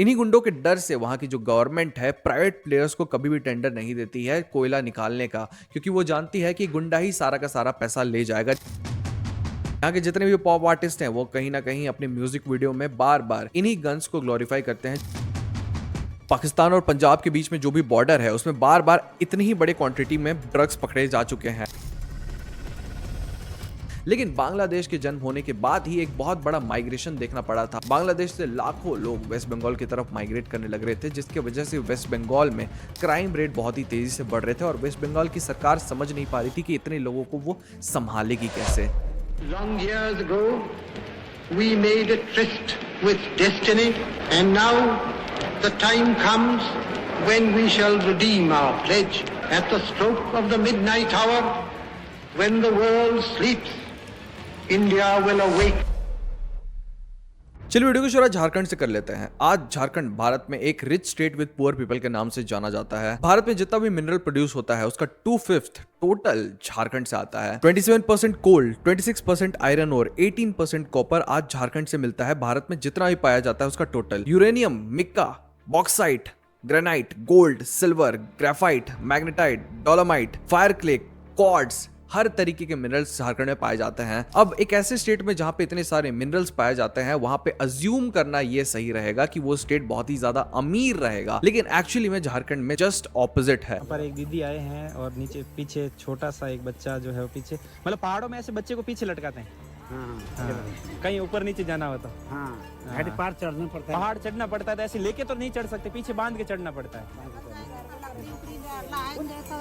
इन्हीं गुंडों के डर से वहां की जो गवर्नमेंट है प्राइवेट प्लेयर्स को कभी भी टेंडर नहीं देती है कोयला निकालने का, क्योंकि वो जानती है कि गुंडा ही सारा का सारा पैसा ले जाएगा। यहाँ के जितने भी पॉप आर्टिस्ट हैं वो कहीं ना कहीं अपने म्यूजिक वीडियो में बार बार इन्हीं गन्स को ग्लोरीफाई करते हैं। पाकिस्तान और पंजाब के बीच में जो भी बॉर्डर है उसमें बार बार इतनी ही बड़े क्वांटिटी में ड्रग्स पकड़े जा चुके हैं। लेकिन बांग्लादेश के जन्म होने के बाद ही एक बहुत बड़ा माइग्रेशन देखना पड़ा था। बांग्लादेश से लाखों लोग वेस्ट बंगाल की तरफ माइग्रेट करने लग रहे थे, जिसकी वजह से वेस्ट बंगाल में क्राइम रेट बहुत ही तेजी से बढ़ रहे थे और वेस्ट बंगाल की सरकार समझ नहीं पा रही थी कि इतने लोगों को वो संभालेगी कैसे। Long years ago, we made a tryst with destiny, and now the time comes when we shall redeem our pledge. At the stroke of the midnight hour, when the world sleeps, India will awake. चलिए video की शुरुआत झारखंड से कर लेते हैं। आज झारखंड भारत में एक rich state with poor people के नाम से जाना जाता है। भारत में जितना भी मिनरल प्रोड्यूस होता है उसका 2/5 टोटल झारखंड से आता है। 27% कोल, 26% आयरन और 18% कॉपर आज झारखंड से मिलता है। भारत में जितना भी पाया जाता है उसका total uranium, mica, bauxite, granite, gold, silver, graphite, magnetite, dolomite, fire clay, quartz, हर तरीके के मिनरल्स झारखंड में पाए जाते हैं। अब एक ऐसे स्टेट में जहां पे इतने सारे मिनरल्स पाए जाते हैं वहां पे अज्यूम करना ये सही रहेगा कि वो स्टेट बहुत ही ज्यादा अमीर रहेगा, लेकिन एक्चुअली में झारखंड में जस्ट ऑपोजिट है। पर एक दीदी आए हैं और नीचे पीछे छोटा सा एक बच्चा जो है वो पीछे, मतलब पहाड़ों में ऐसे बच्चे को पीछे लटकाते हैं। हाँ। कहीं ऊपर नीचे जाना हो तो पहाड़ चढ़ना पड़ता है। पहाड़ चढ़ना पड़ता है, तो ऐसे लेके तो नहीं चढ़ सकते, पीछे बांध के चढ़ना पड़ता है। लाएंगे तो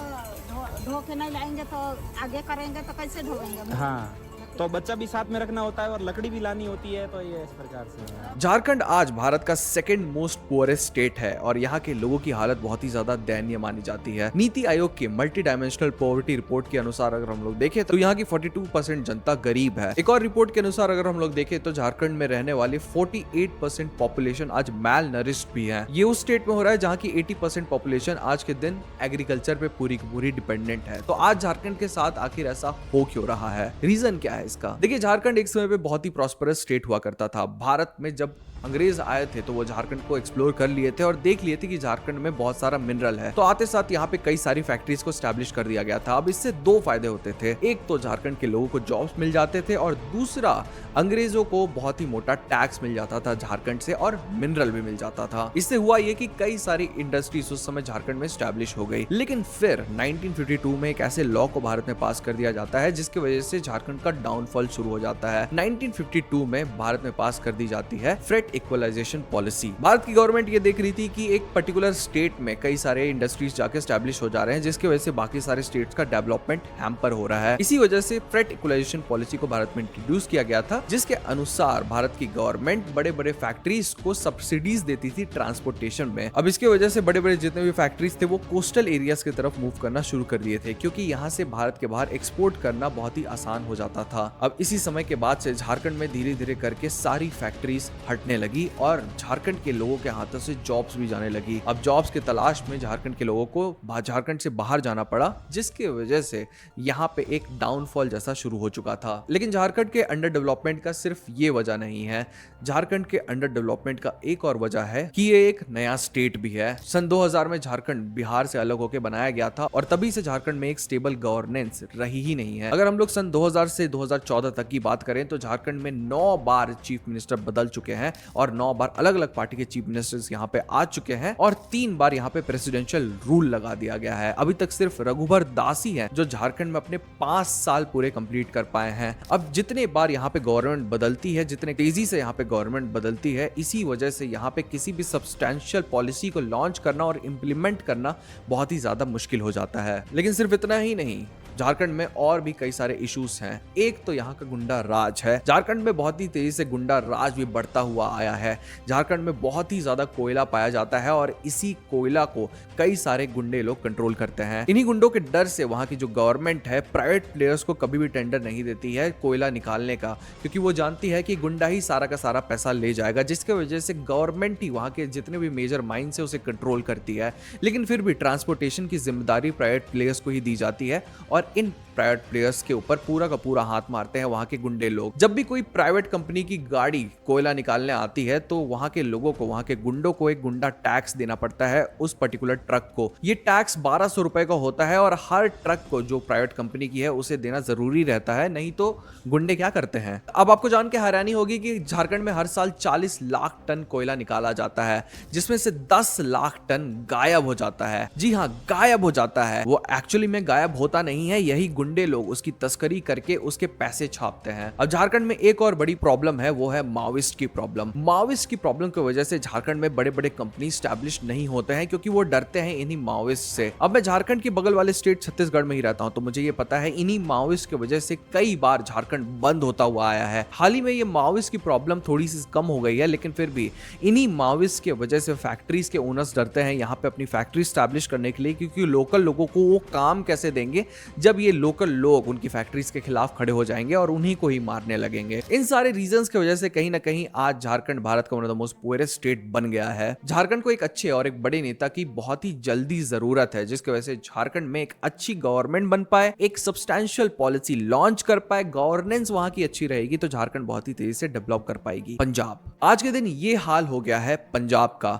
धो के नहीं लाएंगे तो आगे करेंगे तो कैसे ढोएंगे। हाँ, तो बच्चा भी साथ में रखना होता है और लकड़ी भी लानी होती है, तो ये इस प्रकार से है। झारखंड आज भारत का सेकंड मोस्ट पुअरेस्ट स्टेट है और यहाँ के लोगों की हालत बहुत ही ज्यादा दयनीय मानी जाती है। नीति आयोग की मल्टी डायमेंशनल पॉवर्टी रिपोर्ट के अनुसार अगर हम लोग देखें तो यहाँ की 42% जनता गरीब है। एक और रिपोर्ट के अनुसार अगर हम लोग देखें तो झारखंड में रहने वाली 48% पॉपुलेशन आज मैल नरिश्ड भी है। ये उस स्टेट में हो रहा है जहाँ की 80% पॉपुलेशन आज के दिन एग्रीकल्चर पे पूरी की पूरी डिपेंडेंट है। तो आज झारखंड के साथ आखिर ऐसा हो क्यों रहा है? रीजन क्या है इसका? देखिए, झारखंड एक समय पे बहुत ही प्रॉस्परस स्टेट हुआ करता था। भारत में जब अंग्रेज आए थे तो वो झारखंड को एक्सप्लोर कर लिए थे और देख लिए थे कि झारखंड में बहुत सारा मिनरल है। तो आते साथ यहाँ पे कई सारी फैक्ट्रीज को स्टैब्लिश कर दिया गया था। अब इससे दो फायदे होते थे, एक तो झारखंड के लोगों को जॉब्स मिल जाते थे और दूसरा अंग्रेजों को बहुत ही मोटा टैक्स मिल जाता था झारखंड से और मिनरल भी मिल जाता था। इससे हुआ ये कि कई सारी इंडस्ट्रीज उस समय झारखंड में स्टैब्लिश हो गई। लेकिन फिर 1952 में एक ऐसे लॉ को भारत में पास कर दिया जाता है जिसकी वजह से झारखंड का डाउनफॉल शुरू हो जाता है। 1952 में भारत में पास कर दी जाती है फ्रेट इक्वलाइजेशन पॉलिसी। भारत की गवर्नमेंट ये देख रही थी कि एक पर्टिकुलर स्टेट में कई सारे इंडस्ट्रीज जाके स्टैब्लिश हो जा रहे हैं, जिसकी वजह से बाकी सारे स्टेट्स का डेवलपमेंट हैम्पर हो रहा है। इसी वजह से फ्रेट इक्वलाइजेशन पॉलिसी को भारत में इंट्रोड्यूस किया गया था, जिसके अनुसार भारत की गवर्नमेंट बड़े बड़े फैक्ट्रीज को सब्सिडीज देती थी ट्रांसपोर्टेशन में। अब इसकी वजह से बड़े बड़े जितने भी फैक्ट्रीज थे वो कोस्टल एरियाज की तरफ मूव करना शुरू कर दिए थे, क्योंकि यहाँ से भारत के बाहर एक्सपोर्ट करना बहुत ही आसान हो जाता था। अब इसी समय के बाद से झारखंड में धीरे धीरे करके सारी फैक्ट्रीज हटने लगी और झारखंड के लोगों के हाथों से जॉब्स भी जाने लगी। अब जॉब्स की तलाश में झारखंड के लोगों को झारखंड से बाहर जाना पड़ा, जिसकी वजह से यहाँ पे एक डाउनफॉल जैसा शुरू हो चुका था। लेकिन झारखंड के अंडर डेवलपमेंट का सिर्फ ये वजह नहीं है। झारखंड के अंडर डेवलपमेंट का एक और वजह है कि ये एक नया स्टेट भी है। सन 2000 में झारखंड बिहार से अलग होकर बनाया गया था और तभी से झारखंड में एक स्टेबल गवर्नेंस रही ही नहीं है। अगर हम लोग सन 2000 से 2014 तक की बात करें तो झारखंड में 9 बार चीफ मिनिस्टर बदल चुके हैं और 9 बार अलग अलग पार्टी के चीफ मिनिस्टर्स यहाँ पे आ चुके हैं और 3 बार यहाँ पे प्रेसिडेंशियल रूल लगा दिया गया है। अभी तक सिर्फ रघुबर दास ही है जो झारखंड में अपने 5 साल पूरे कंप्लीट कर पाए हैं। अब जितने बार यहाँ पे गवर्नमेंट बदलती है, जितने तेजी से यहाँ पे गवर्नमेंट बदलती है, इसी वजह से यहाँ पे किसी भी सब्सटैंशियल पॉलिसी को लॉन्च करना और इम्प्लीमेंट करना बहुत ही ज्यादा मुश्किल हो जाता है। लेकिन सिर्फ इतना ही नहीं, झारखंड में और भी कई सारे इश्यूज हैं। एक तो यहाँ का गुंडा राज है। झारखंड में बहुत ही तेजी से गुंडा राज भी बढ़ता हुआ आया है। झारखंड में बहुत ही ज्यादा कोयला पाया जाता है और इसी कोयला को कई सारे गुंडे लोग कंट्रोल करते हैं। इन्हीं गुंडों के डर से वहां की जो गवर्नमेंट है प्राइवेट प्लेयर्स को कभी भी टेंडर नहीं देती है कोयला निकालने का, क्योंकि वो जानती है कि गुंडा ही सारा का सारा पैसा ले जाएगा, जिसकी वजह से गवर्नमेंट ही वहां के जितने भी मेजर माइंस है उसे कंट्रोल करती है। लेकिन फिर भी ट्रांसपोर्टेशन की जिम्मेदारी प्राइवेट प्लेयर्स को ही दी जाती है और और इन प्राइवेट प्लेयर्स के ऊपर पूरा का पूरा हाथ मारते हैं वहां के गुंडे लोग। जब भी कोई प्राइवेट कंपनी की गाड़ी कोयला निकालने आती है तो वहां के लोगों को, वहां के गुंडों को एक गुंडा टैक्स देना पड़ता है उस पर्टिकुलर ट्रक को। ये टैक्स 1200 रुपए का होता है और हर ट्रक को जो प्राइवेट कंपनी की है उसे देना जरूरी रहता है, नहीं तो गुंडे क्या करते हैं। अब आपको जान के हैरानी होगी कि झारखंड में हर साल 40 लाख टन कोयला निकाला जाता है, जिसमें से 10 लाख टन गायब हो जाता है। जी हाँ, गायब हो जाता है। वो एक्चुअली में गायब होता नहीं है, यही गुंडे लोग उसकी तस्करी करके उसके पैसे छापते हैं। अब झारखंड में एक और बड़ी प्रॉब्लम है, वो है माओइस्ट की प्रॉब्लम। माओइस्ट की प्रॉब्लम की वजह से झारखंड में बड़े बड़े कंपनी स्टैब्लिश नहीं होते हैं क्योंकि वो डरते हैं इन्हीं माओइस्ट से। अब मैं झारखंड के बगल वाले स्टेट छत्तीसगढ़ में ही रहता हूं, तो मुझे ये पता है इन्हीं माओइस्ट की वजह से कई बार झारखंड बंद होता हुआ आया है। हाल ही में ये माओइस्ट की प्रॉब्लम थोड़ी सी कम हो गई है, लेकिन फिर भी इन्हीं माओइस्ट की वजह से फैक्ट्रीज के ओनर्स डरते हैं यहाँ पे अपनी फैक्ट्री स्टैब्लिश करने के लिए, क्योंकि लोकल लोगों को वो काम कैसे देंगे जब ये लोकल लोग उनकी फैक्ट्रीज के खिलाफ खड़े हो जाएंगे और उन्हीं को ही मारने लगेंगे। इन सारे रीजंस की वजह से कहीं ना कहीं आज झारखंड भारत का one of the most poorest state बन गया है। झारखंड को एक अच्छे और एक बड़े नेता की बहुत ही जल्दी जरूरत है, जिसकी वजह से झारखंड में एक अच्छी गवर्नमेंट बन पाए, एक सब्सटैंशियल पॉलिसी लॉन्च कर पाए, गवर्नेंस वहां की अच्छी रहेगी तो झारखंड बहुत ही तेजी से डेवलप कर पाएगी। पंजाब, आज के दिन ये हाल हो गया है पंजाब का।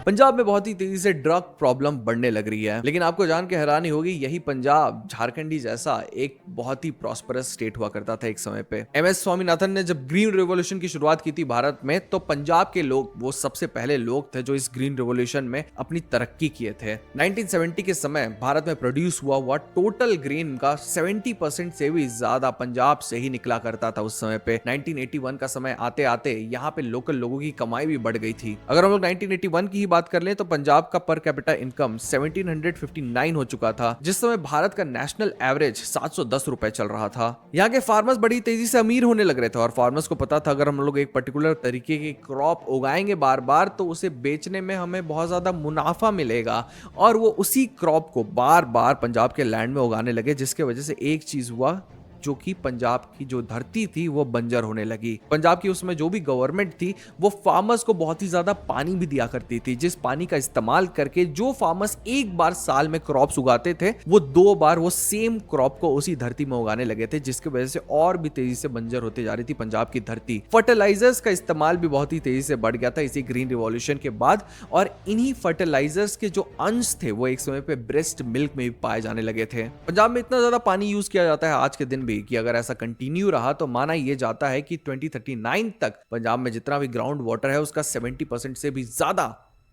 पंजाब में बहुत ही तेजी से ड्रग प्रॉब्लम बढ़ने लग रही है, लेकिन आपको जान के हैरानी होगी यही पंजाब झारखंडी जैसा एक बहुत ही प्रॉस्परस स्टेट हुआ करता था एक समय पे। एमएस स्वामीनाथन ने जब ग्रीन रेवोल्यूशन की शुरुआत की थी भारत में, तो पंजाब के लोग वो सबसे पहले लोग थे जो इस ग्रीन रेवोल्यूशन में अपनी तरक्की किए थे। 1970 के समय भारत में प्रोड्यूस हुआ टोटल ग्रीन का 70% से भी ज्यादा पंजाब से ही निकला करता था उस समय पे। 1981 का समय आते आते यहाँ पे लोकल लोगों की कमाई भी बढ़ गई थी। अगर हम लोग 1981 की बात कर लें तो पंजाब का पर कैपिटा इनकम 1759 हो चुका था, जिस समय भारत का नेशनल एवरेज 710 रुपए चल रहा था। यहाँ के फार्मर्स बड़ी तेजी से अमीर होने लग रहे थे और फार्मर्स को पता था अगर हम लोग एक पर्टिकुलर तरीके की क्रॉप उगाएंगे बार बार तो उसे बेचने में हमें बहुत ज्यादा मुनाफा मिलेगा, और वो उसी क्रॉप को बार बार पंजाब के लैंड में उगाने लगे, जिसके वजह से एक चीज हुआ जो कि पंजाब की जो धरती थी वो बंजर होने लगी। पंजाब की उसमें जो भी गवर्नमेंट थी वो फार्मर्स को बहुत ही ज्यादा पानी भी दिया करती थी, जिस पानी का इस्तेमाल करके जो फार्मर्स एक बार साल में क्रॉप्स उगाते थे वो 2 बार वो सेम क्रॉप को उसी धरती में उगाने लगे थे, जिसकी वजह से और भी तेजी से बंजर होती जा रही थी पंजाब की धरती। फर्टिलाइजर्स का इस्तेमाल भी बहुत ही तेजी से बढ़ गया था इसी ग्रीन रिवॉल्यूशन के बाद, और इन्हीं फर्टिलाइजर्स के जो अंश थे वो एक समय पे ब्रेस्ट मिल्क में भी पाए जाने लगे थे। पंजाब में इतना ज्यादा पानी यूज किया जाता है आज के दिन कि अगर ऐसा कंटिन्यू रहा तो माना यह जाता है कि 2039 तक पंजाब में जितना भी ग्राउंड वाटर है उसका 70% से भी ज्यादा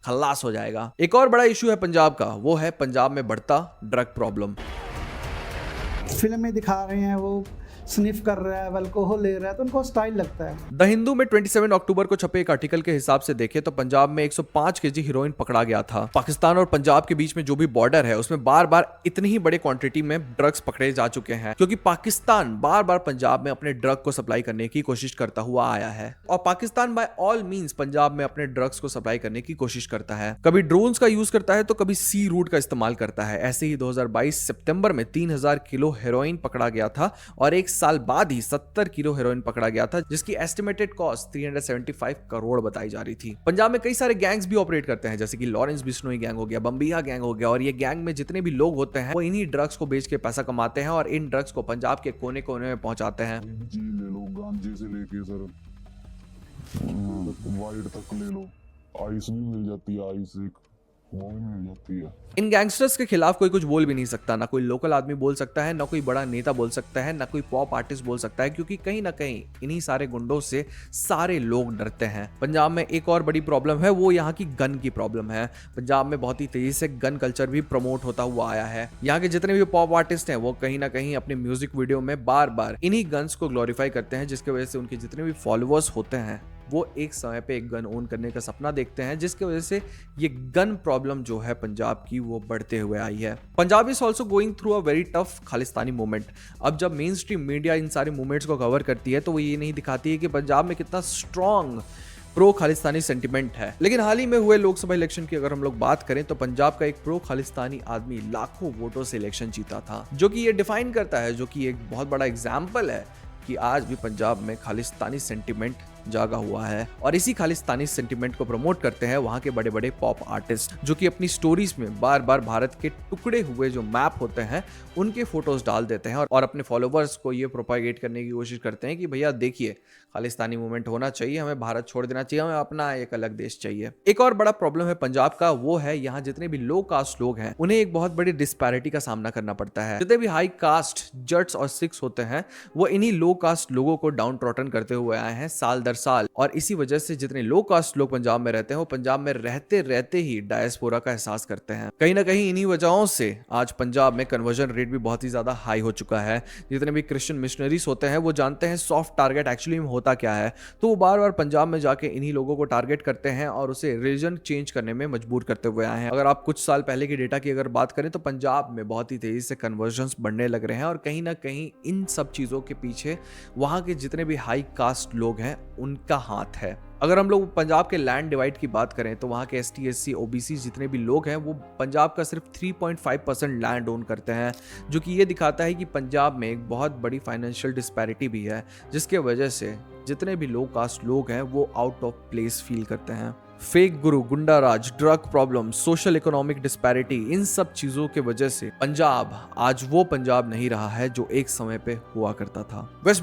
खल्लास हो जाएगा। एक और बड़ा इशू है पंजाब का, वो है पंजाब में बढ़ता ड्रग प्रॉब्लम। फिल्म में दिखा रहे हैं वो स्निफ कर रहा है, अल्कोहल ले रहा है, तो उनको स्टाइल लगता है। द हिंदू में 27 अक्टूबर को छपे एक आर्टिकल के हिसाब से देखें तो पंजाब में 105 केजी हीरोइन पकड़ा गया था। पाकिस्तान और पंजाब के बीच में जो भी बॉर्डर है उसमें बार बार इतनी ही बड़े क्वांटिटी में ड्रग्स पकड़े जा चुके हैं, क्योंकि पाकिस्तान बार बार पंजाब में अपने ड्रग को सप्लाई करने की कोशिश करता हुआ आया है, और Pakistan by all means Punjab में अपने ड्रग्स को सप्लाई करने की कोशिश करता है। कभी ड्रोन्स का यूज करता है तो कभी सी रूट का इस्तेमाल करता है। ऐसे ही 2022 सितंबर में 3000 किलो हेरोइन पकड़ा गया था, और एक साल बाद ही 70 किलो हेरोइन पकड़ा गया था, जिसकी एस्टिमेटेड कॉस्ट 375 करोड़ बताई जा रही थी। पंजाब में कई सारे गैंग्स भी ऑपरेट करते हैं, जैसे कि लॉरेंस बिश्नोई गैंग हो गया, बम्बिया गैंग हो गया, और ये गैंग में जितने भी लोग होते हैं वो इन्हीं ड्रग्स को बेच के पैसा कमाते हैं और इन ड्रग्स को पंजाब के कोने कोने में पहुंचाते हैं। जी ले लो, गांजे से लेके सर वाइट तक ले लो, आइस भी मिल जाती है, आइस एक वो भी मिल जाती है। इन गैंगस्टर्स के खिलाफ कोई कुछ बोल भी नहीं सकता, ना कोई लोकल आदमी बोल सकता है, ना कोई बड़ा नेता बोल सकता है, ना कोई पॉप आर्टिस्ट बोल सकता है, क्योंकि कहीं ना कहीं इन्हीं सारे गुंडों से सारे लोग डरते हैं। पंजाब में एक और बड़ी प्रॉब्लम है, वो यहाँ की गन की प्रॉब्लम है। पंजाब में बहुत ही तेजी से गन कल्चर भी प्रमोट होता हुआ आया है। यहाँ के जितने भी पॉप आर्टिस्ट हैं वो कहीं ना कहीं अपने म्यूजिक वीडियो में बार बार इन्हीं गन्स को ग्लोरीफाई करते हैं, जिसकी वजह से उनके जितने भी फॉलोअर्स होते हैं वो एक समय पे एक गन ओन करने का सपना देखते हैं, जिसकी वजह से ये गन प्रॉब्लम जो है पंजाब की वो बढ़ते हुए आई है। Punjab is also going through a very tough Khalistani movement. अब जब मेन स्ट्रीम मीडिया इन सारे मूवमेंट्स को कवर करती है तो वो ये नहीं दिखाती है कि पंजाब में कितना स्ट्रॉन्ग प्रो खालिस्तानी सेंटिमेंट है। लेकिन हाल ही में हुए लोकसभा इलेक्शन की अगर हम लोग बात करें तो पंजाब का एक प्रो खालिस्तानी आदमी लाखों वोटों से इलेक्शन जीता था, जो कि ये डिफाइन करता है, जो कि एक बहुत बड़ा एग्जाम्पल है कि आज भी पंजाब में खालिस्तानी सेंटिमेंट जागा हुआ है और इसी खालिस्तानी सेंटिमेंट को प्रमोट करते हैं वहाँ के बड़े बड़े पॉप आर्टिस्ट, जो कि अपनी स्टोरीज में बार बार भारत के टुकड़े हुए जो मैप होते हैं उनके फोटोज डाल देते हैं और अपने फॉलोवर्स को ये प्रोपागेट करने की कोशिश करते हैं कि भैया देखिए खालिस्तानी मूवमेंट होना चाहिए, हमें भारत छोड़ देना चाहिए, हमें अपना एक अलग देश चाहिए। एक और बड़ा प्रॉब्लम है पंजाब का, वो है यहाँ जितने भी लो कास्ट लोग हैं उन्हें एक बहुत बड़ी डिस्पैरिटी का सामना करना पड़ता है। जितने भी हाई कास्ट जट्स और सिख्स होते हैं वो इन्हीं लो कास्ट लोगों को डाउन ट्रॉटन करते हुए आए हैं साल दर साल, और इसी वजह से जितने लो कास्ट लोग पंजाब में रहते हैं वो पंजाब में रहते रहते ही डायस्पोरा का एहसास करते हैं। कहीं ना कहीं इन्हीं वजहों से आज पंजाब में कन्वर्जन रेट भी बहुत ही ज्यादा हाई हो चुका है। जितने भी क्रिश्चियन मिशनरीज होते हैं वो जानते हैं सॉफ्ट टारगेट एक्चुअली होता क्या है, तो वो बार बार पंजाब में जाके इन्हीं लोगों को टारगेट करते हैं और उसे रिलीजन चेंज करने में मजबूर करते हुए आए हैं। अगर आप कुछ साल पहले के डेटा की अगर बात करें तो पंजाब में बहुत ही तेजी से कन्वर्जन्स बढ़ने लग रहे हैं और कहीं ना कहीं इन सब चीजों के पीछे वहां के जितने भी हाई कास्ट लोग हैं उनका हाथ है। अगर हम लोग पंजाब के लैंड डिवाइड की बात करें तो वहाँ के ST SC OBC जितने भी लोग हैं वो पंजाब का सिर्फ 3.5% लैंड ओन करते हैं, जो कि ये दिखाता है कि पंजाब में एक बहुत बड़ी फाइनेंशियल डिस्पैरिटी भी है, जिसके वजह से जितने भी लो कास्ट लोग हैं वो आउट ऑफ प्लेस फील करते हैं। Fake guru, goonda raj, drug problem, social economic disparity, इन सब चीजों के वजह से पंजाब आज वो पंजाब नहीं रहा है जो एक समय पे हुआ करता था। वेस्ट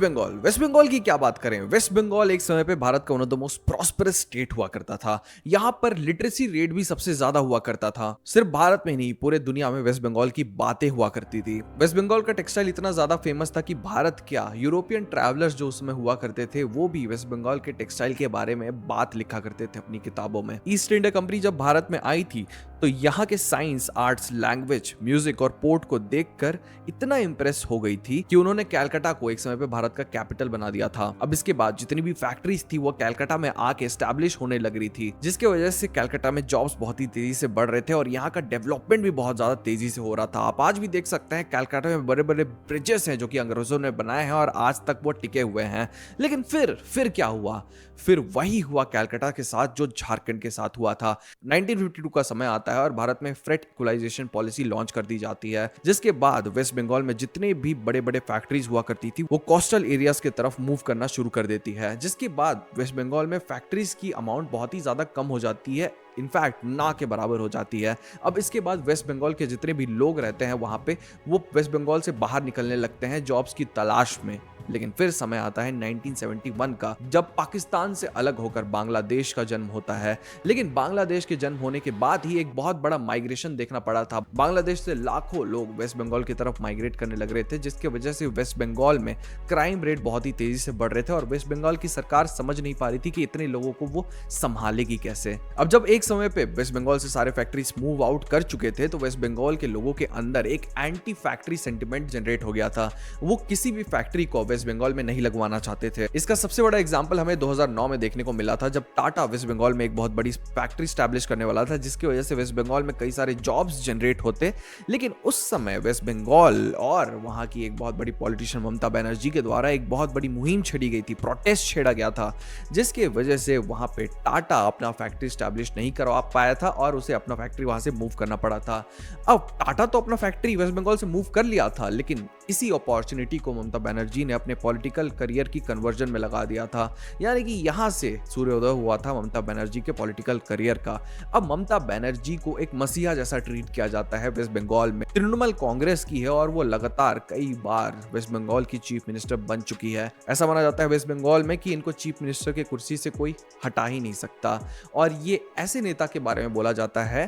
बंगाल की क्या बात करें। वेस्ट बंगाल एक समय पे भारत का one of the most prosperous state हुआ करता था। यहाँ पर लिटरेसी रेट भी सबसे ज्यादा हुआ करता था। सिर्फ भारत में नहीं पूरे दुनिया में वेस्ट बंगाल की बातें हुआ करती थी। वेस्ट बंगाल का टेक्सटाइल इतना ज्यादा फेमस था कि भारत क्या यूरोपियन ट्रैवलर्स जो उसमें हुआ करते थे वो भी वेस्ट बंगाल के टेक्सटाइल के बारे में बात लिखा करते थे अपनी किताबों में। ईस्ट इंडिया कंपनी जब भारत में आई थी तो यहाँ के साइंस, आर्ट्स, लैंग्वेज, म्यूजिक और पोर्ट को देखकर इतना इंप्रेस हो गई थी कि उन्होंने कैलकाटा को एक समय पे भारत का कैपिटल बना दिया था। अब इसके बाद जितनी भी फैक्ट्रीज थी वो कैलकाटा में आके एस्टैब्लिश होने लग रही थी, जिसके वजह से कैलकाटा में जॉब्स बहुत ही तेजी से बढ़ रहे थे और यहाँ का डेवलपमेंट भी बहुत ज्यादा तेजी से हो रहा था। आप आज भी देख सकते हैं कैलकाटा में बड़े बड़े ब्रिजेस हैं जो कि अंग्रेजों ने बनाए हैं और आज तक वो टिके हुए हैं। लेकिन फिर क्या हुआ? फिर वही हुआ कैलकाटा के साथ जो झारखंड के साथ हुआ था। 1952 का समय आता है और भारत में फ्रेट इक्वलाइजेशन पॉलिसी लॉन्च कर दी जाती है, जिसके बाद वेस्ट बंगाल में जितने भी बड़े बड़े फैक्ट्रीज हुआ करती थी वो कोस्टल एरियाज की तरफ मूव करना शुरू कर देती है, जिसके बाद वेस्ट बंगाल में फैक्ट्रीज की अमाउंट बहुत ही ज्यादा कम हो जाती है, इनफैक्ट ना के बराबर हो जाती है। अब इसके बाद वेस्ट बंगाल के जितने भी लोग रहते हैं वहां पे वो वेस्ट बंगाल से बाहर निकलने लगते हैं जॉब्स की तलाश में। लेकिन फिर समय आता है 1971 का, जब पाकिस्तान से अलग होकर बांग्लादेश का जन्म होता है। लेकिन बांग्लादेश के जन्म होने के बाद ही एक बहुत बड़ा माइग्रेशन देखना पड़ा था। बांग्लादेश से लाखों लोग वेस्ट बंगाल की तरफ माइग्रेट करने लग रहे थे, जिसके वजह से वेस्ट बंगाल में क्राइम रेट बहुत ही तेजी से बढ़ रहे थे और वेस्ट बंगाल की सरकार समझ नहीं पा रही थी कि इतने लोगों को वो संभालेगी कैसे। अब जब एक समय पे वेस्ट बंगाल से सारे फैक्ट्रीज मूव आउट कर चुके थे तो वेस्ट बंगाल के लोगों के अंदर एक एंटी फैक्ट्री सेंटिमेंट जनरेट हो गया था। वो किसी भी फैक्ट्री को वेस्ट बंगाल में नहीं लगवाना चाहते थे। इसका सबसे बड़ा एग्जांपल हमें 2009 में देखने को मिला था, जब टाटा वेस्ट बंगाल में एक बहुत बड़ी फैक्ट्री स्टैब्लिश करने वाला था, जिसकी वजह से वेस्ट बंगाल में कई सारे जॉब्स जनरेट होते। लेकिन उस समय वेस्ट बंगाल और वहां की एक बहुत बड़ी पॉलिटिशियन ममता बनर्जी के द्वारा एक बहुत बड़ी मुहिम छेड़ी गई थी, प्रोटेस्ट छेड़ा गया था, जिसके वजह से वहां पे टाटा अपना फैक्ट्री स्टैब्लिश नहीं करवा पाया था और उसे अपना फैक्ट्री वहां से मूव करना पड़ा था। अब टाटा तो अपना फैक्ट्री वेस्ट बंगाल से मूव कर लिया था, लेकिन इसी अपॉर्चुनिटी को ममता बनर्जी ने अपने पॉलिटिकल करियर की कन्वर्जन में लगा दिया था। यानी कि यहां से सूर्योदय हुआ था ममता बनर्जी के पॉलिटिकल करियर का। अब ममता बनर्जी को एक मसीहा जैसा ट्रीट किया जाता है वेस्ट बंगाल में। तृणमूल कांग्रेस की है और वो लगातार कई बार वेस्ट बंगाल की चीफ मिनिस्टर बन चुकी है। ऐसा माना जाता है वेस्ट बंगाल में कि इनको चीफ मिनिस्टर के कुर्सी से कोई हटा ही नहीं सकता, और ये ऐसे नेता के बारे में बोला जाता है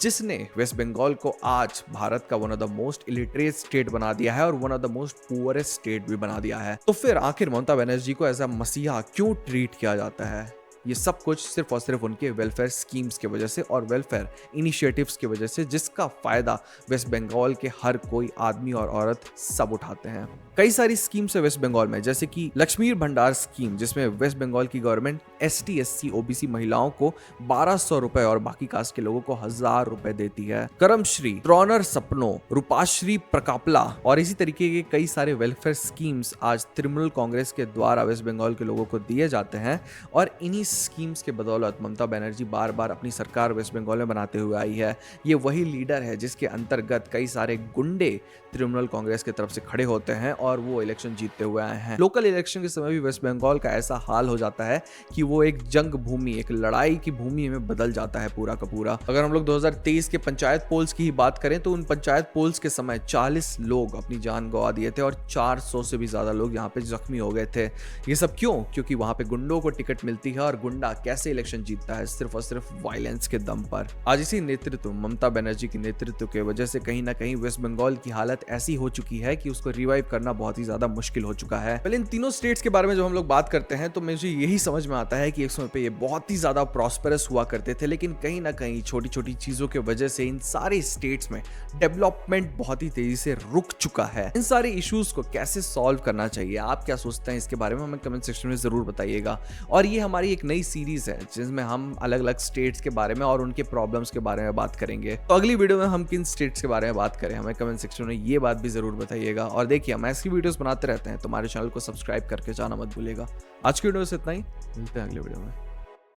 जिसने वेस्ट बंगाल को आज भारत का one of the most illiterate state बना दिया है और one of the most poorest state भी बना दिया है। तो फिर आखिर ममता बनर्जी को एज अ मसीहा क्यों ट्रीट किया जाता है? ये सब कुछ सिर्फ और सिर्फ उनके वेलफेयर स्कीम्स की वजह से और वेलफेयर इनिशिएटिव्स की वजह से, जिसका फायदा वेस्ट बंगाल के हर कोई आदमी और औरत सब उठाते हैं। कई सारी स्कीम्स है वेस्ट बंगाल में, जैसे कि लक्ष्मी भंडार स्कीम, जिसमें वेस्ट बंगाल की गवर्नमेंट ST SC OBC महिलाओं को 1200 रुपए और बाकी कास्ट के लोगों को 1000 रुपए देती है। कर्मश्री, ट्रॉनर सपनो, रूपाश्री प्रकापला और इसी तरीके के कई सारे वेलफेयर स्कीम्स आज तृणमूल कांग्रेस के द्वारा वेस्ट बंगाल के लोगों को दिए जाते हैं और इन्हीं स्कीम्स के बदौलत ममता बनर्जी बार बार अपनी सरकार वेस्ट बंगाल में बनाते हुए आई है। ये वही लीडर है जिसके अंतर्गत कई सारे गुंडे तृणमूल कांग्रेस की तरफ से खड़े होते हैं और वो इलेक्शन जीतते हुए आए हैं। लोकल इलेक्शन के समय भी वेस्ट बंगाल का ऐसा हाल हो जाता है कि वो एक जंग भूमि, एक लड़ाई की भूमि में बदल जाता है पूरा का पूरा। अगर हम लोग 2023 के पंचायत पोल्स की ही बात करें तो उन पंचायत पोल्स के समय 40 लोग अपनी जान गंवा दिए थे और 400 से भी ज्यादा लोग यहाँ पे जख्मी हो गए थे। ये सब क्यों? क्योंकि वहां पे गुंडों को टिकट मिलती है और गुंडा कैसे इलेक्शन जीतता है? सिर्फ और सिर्फ वायलेंस के दम पर। आज इसी नेतृत्व, ममता बनर्जी की नेतृत्व के वजह से कहीं ना कहीं वेस्ट बंगाल की हालत ऐसी हो चुकी है कि उसको रिवाइव करना बहुत ही ज्यादा मुश्किल हो चुका है। पहले इन तीनों स्टेट्स के बारे में जब हम लोग बात करते हैं तो मुझे यही समझ में आता है कि एक समय पे ये बहुत ही ज्यादा प्रॉस्पेरस हुआ करते थे, लेकिन कहीं ना कहीं छोटी छोटी चीजों के वजह से इन सारे स्टेट्स में डेवलपमेंट बहुत ही तेजी से रुक चुका है। इन सारे इश्यूज को कैसे सॉल्व करना चाहिए, आप क्या सोचते हैं इसके बारे में हमें कमेंट सेक्शन में जरूर बताइएगा। और ये हमारी एक नई सीरीज है जिसमें हम अलग अलग स्टेट्स के बारे में और उनके प्रॉब्लम्स के बारे में बात करेंगे। तो अगली वीडियो में हम किन स्टेट्स के बारे में बात करें, हमें कमेंट सेक्शन में ये बात भी जरूर बताइएगा। और देखिए, हम ऐसी वीडियोस बनाते रहते हैं तो हमारे चैनल को सब्सक्राइब करके जाना मत भूलिएगा। आज की वीडियो से इतना ही, मिलते हैं अगले वीडियो में।